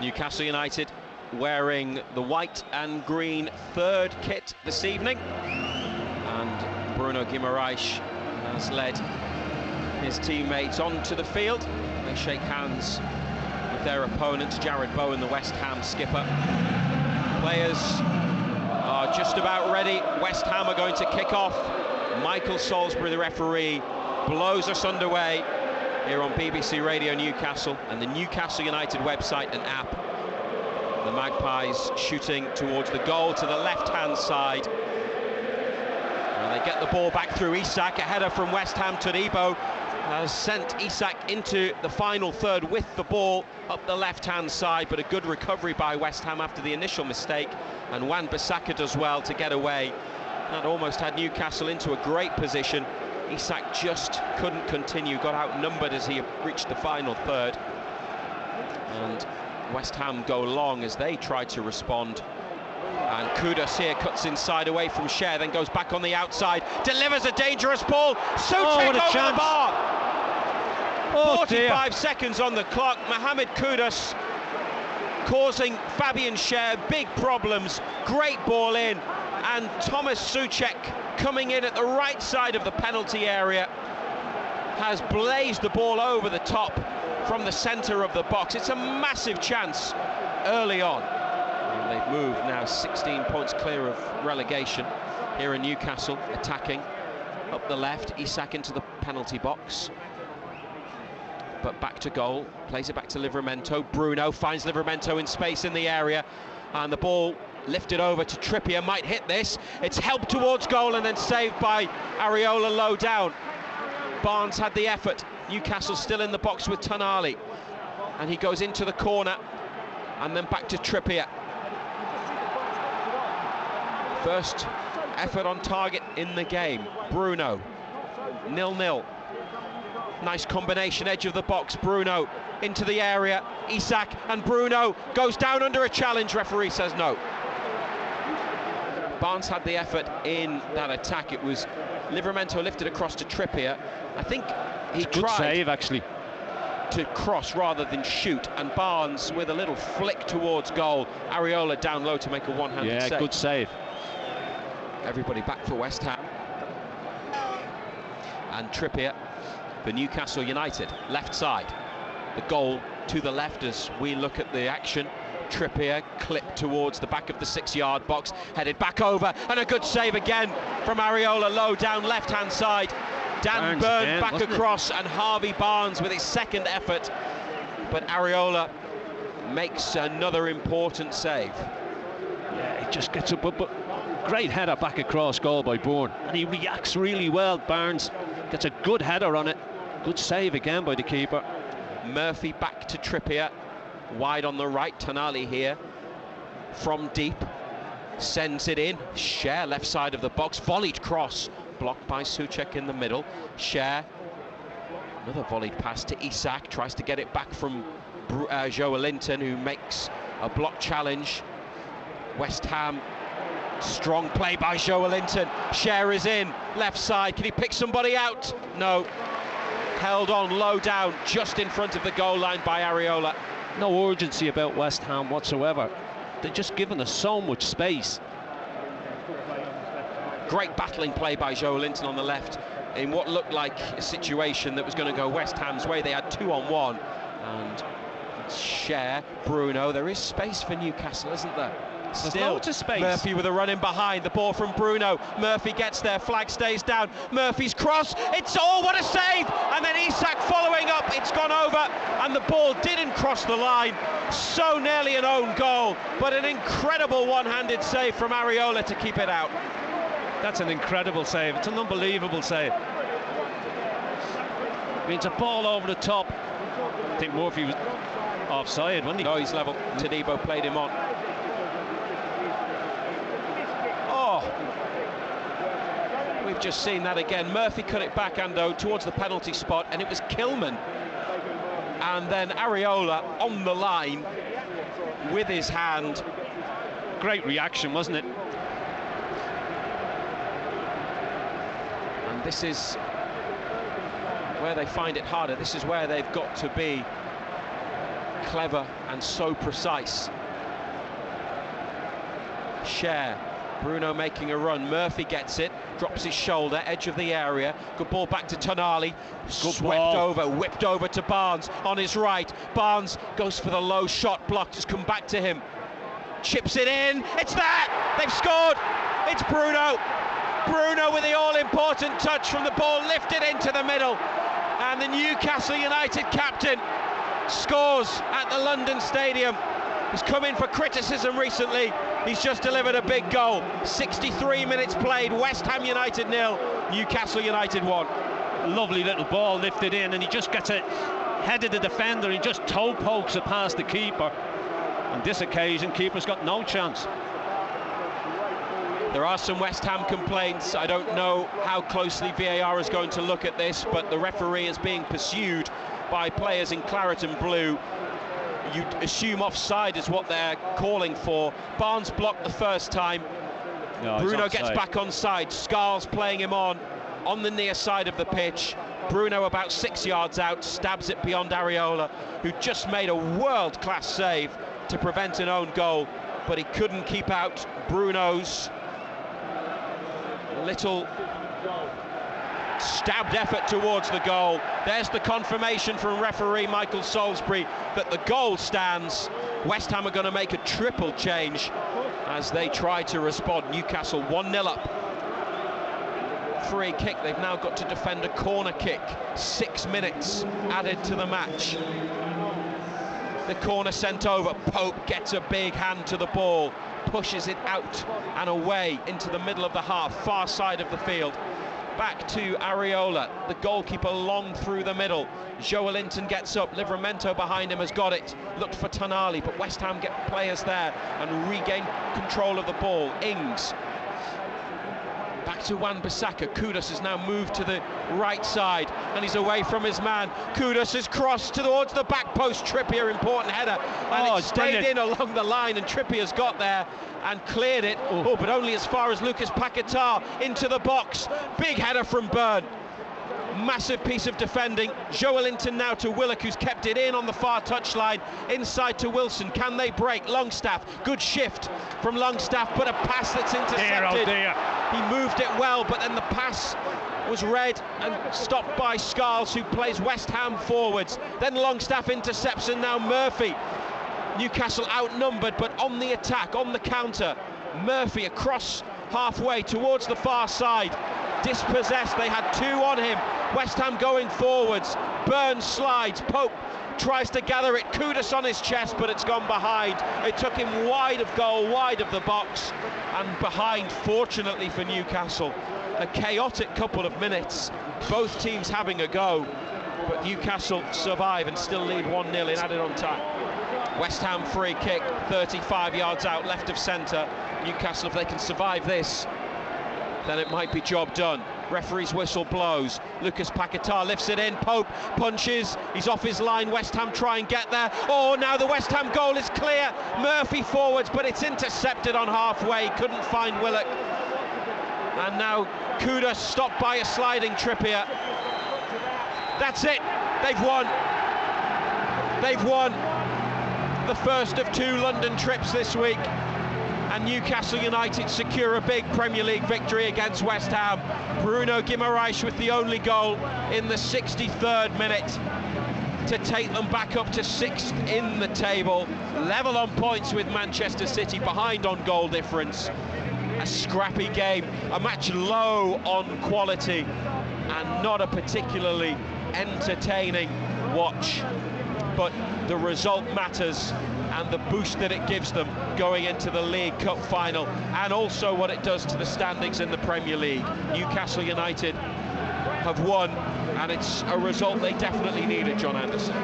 Newcastle United wearing the white and green third kit this evening, and Bruno Guimaraes has led his teammates onto the field. They shake hands with their opponent, Jared Bowen, the West Ham skipper. Players are just about ready. West Ham are going to kick off. Michael Salisbury, the referee, blows us underway here on BBC Radio Newcastle and the Newcastle United website and app. The Magpies shooting towards the goal to the left-hand side. And they get the ball back through Isak. A header from West Ham. Todibo has sent Isak into the final third with the ball up the left-hand side, but a good recovery by West Ham after the initial mistake. And Wan-Bissaka does well to get away. That almost had Newcastle into a great position. Isak just couldn't continue, got outnumbered as he reached the final third. And West Ham go long as they try to respond. And Kudus here cuts inside away from Cher, then goes back on the outside, delivers a dangerous ball. Souček over the bar. 45 seconds on the clock. Mohamed Kudus causing Fabian Cher big problems. Great ball in, and Thomas Souček coming in at the right side of the penalty area has blazed the ball over the top from the centre of the box. It's a massive chance early on. And they've moved now 16 points clear of relegation here in Newcastle, attacking up the left. Isak into the penalty box, but back to goal, plays it back to Livramento. Bruno finds Livramento in space in the area, and the ball lifted over to Trippier, might hit this. It's helped towards goal and then saved by Areola low down. Barnes had the effort. Newcastle still in the box with Tonali, and he goes into the corner and then back to Trippier. First effort on target in the game. Bruno, 0-0. Nice combination, edge of the box. Bruno into the area. Isak, and Bruno goes down under a challenge. Referee says no. Barnes had the effort in that attack. It was Livramento lifted across to Trippier. I think he tried good save actually to cross rather than shoot, and Barnes with a little flick towards goal. Areola down low to make a one-handed save. Yeah, good save. Everybody back for West Ham. And Trippier for Newcastle United, left side. The goal to the left as we look at the action. Trippier clipped towards the back of the 6-yard box, headed back over, and a good save again from Areola low down left-hand side. Dan Burn back across, and Harvey Barnes with his second effort, but Areola makes another important save. Yeah, he just gets up, but great header back across goal by Bourne, and he reacts really well. Barnes gets a good header on it. Good save again by the keeper. Murphy back to Trippier, wide on the right. Tonali here from deep, sends it in. Cher left side of the box, volleyed cross, blocked by Souček in the middle. Cher, another volleyed pass to Isak, tries to get it back from Joelinton, who makes a block challenge. West Ham, strong play by Joelinton. Cher is in, left side, can he pick somebody out? No. Held on low down, just in front of the goal line by Areola. No urgency about West Ham whatsoever. They're just giving us so much space. Great battling play by Joelinton on the left in what looked like a situation that was going to go West Ham's way. They had 2-on-1, and Cher, Bruno. There is space for Newcastle, isn't there? Still loads of space. Murphy with a run in behind, the ball from Bruno. Murphy gets there, flag stays down. Murphy's cross, it's what a save! And then Isak following up, it's gone over, and the ball didn't cross the line. So nearly an own goal, but an incredible one-handed save from Areola to keep it out. That's an incredible save. It's an unbelievable save. Means a ball over the top. I think Murphy was offside, wasn't he? No, he's level. Todibo played him on. We've just seen that again. Murphy cut it back, Ando, towards the penalty spot, and it was Kilman. And then Areola on the line with his hand. Great reaction, wasn't it? And this is where they find it harder. This is where they've got to be clever and so precise. Share. Bruno making a run. Murphy gets it, drops his shoulder, edge of the area. Good ball back to Tonali. Whipped over to Barnes on his right. Barnes goes for the low shot, blocked, has come back to him. Chips it in. It's there! They've scored! It's Bruno! Bruno with the all-important touch from the ball lifted into the middle. And the Newcastle United captain scores at the London Stadium. He's come in for criticism recently. He's just delivered a big goal. 63 minutes played, West Ham United 0, Newcastle United 1. Lovely little ball lifted in, and he just gets it head of the defender. He just toe pokes it past the keeper. On this occasion, keeper's got no chance. There are some West Ham complaints. I don't know how closely VAR is going to look at this, but the referee is being pursued by players in claret and blue. You'd assume offside is what they're calling for. Barnes blocked the first time. No, Bruno gets back on side. Scarl's playing him on the near side of the pitch. Bruno about 6 yards out, stabs it beyond Areola, who just made a world-class save to prevent an own goal, but he couldn't keep out Bruno's little stabbed effort towards the goal. There's the confirmation from referee Michael Salisbury that the goal stands. West Ham are going to make a triple change as they try to respond. Newcastle 1-0 up. Free kick. They've now got to defend a corner kick. 6 minutes added to the match. The corner sent over. Pope gets a big hand to the ball, pushes it out and away into the middle of the half, far side of the field. Back to Areola, the goalkeeper long through the middle. Joelinton gets up, Livramento behind him has got it. Looked for Tonali, but West Ham get players there and regain control of the ball. Ings. Back to Wan-Bissaka. Kudus has now moved to the right side and he's away from his man. Kudus has crossed towards the back post. Trippier, important header, and it stayed in along the line, and Trippier's got there and cleared it, but only as far as Lucas Paquetá into the box. Big header from Byrne. Massive piece of defending. Joelinton now to Willock, who's kept it in on the far touchline. Inside to Wilson. Can they break? Longstaff. Good shift from Longstaff, but a pass that's intercepted. He moved it well, but then the pass was read and stopped by Scarls, who plays West Ham forwards. Then Longstaff intercepts, and now Murphy. Newcastle outnumbered, but on the attack, on the counter. Murphy across halfway towards the far side. Dispossessed, they had 2 on him. West Ham going forwards. Burns slides. Pope tries to gather it. Kudus on his chest, but it's gone behind. It took him wide of goal, wide of the box, and behind, fortunately for Newcastle. A chaotic couple of minutes. Both teams having a go, but Newcastle survive and still lead 1-0 in added on time. West Ham free kick, 35 yards out, left of centre. Newcastle, if they can survive this, then it might be job done. Referee's whistle blows. Lucas Paquetá lifts it in. Pope punches. He's off his line. West Ham try and get there. Oh, now the West Ham goal is clear. Murphy forwards, but it's intercepted on halfway. Couldn't find Willock. And now Kudus stopped by a sliding Trippier. That's it. They've won. They've won the first of 2 London trips this week. And Newcastle United secure a big Premier League victory against West Ham. Bruno Guimaraes with the only goal in the 63rd minute to take them back up to 6th in the table. Level on points with Manchester City, behind on goal difference. A scrappy game, a match low on quality, and not a particularly entertaining watch. But the result matters, and the boost that it gives them going into the League Cup final, and also what it does to the standings in the Premier League. Newcastle United have won, and it's a result they definitely needed, John Anderson.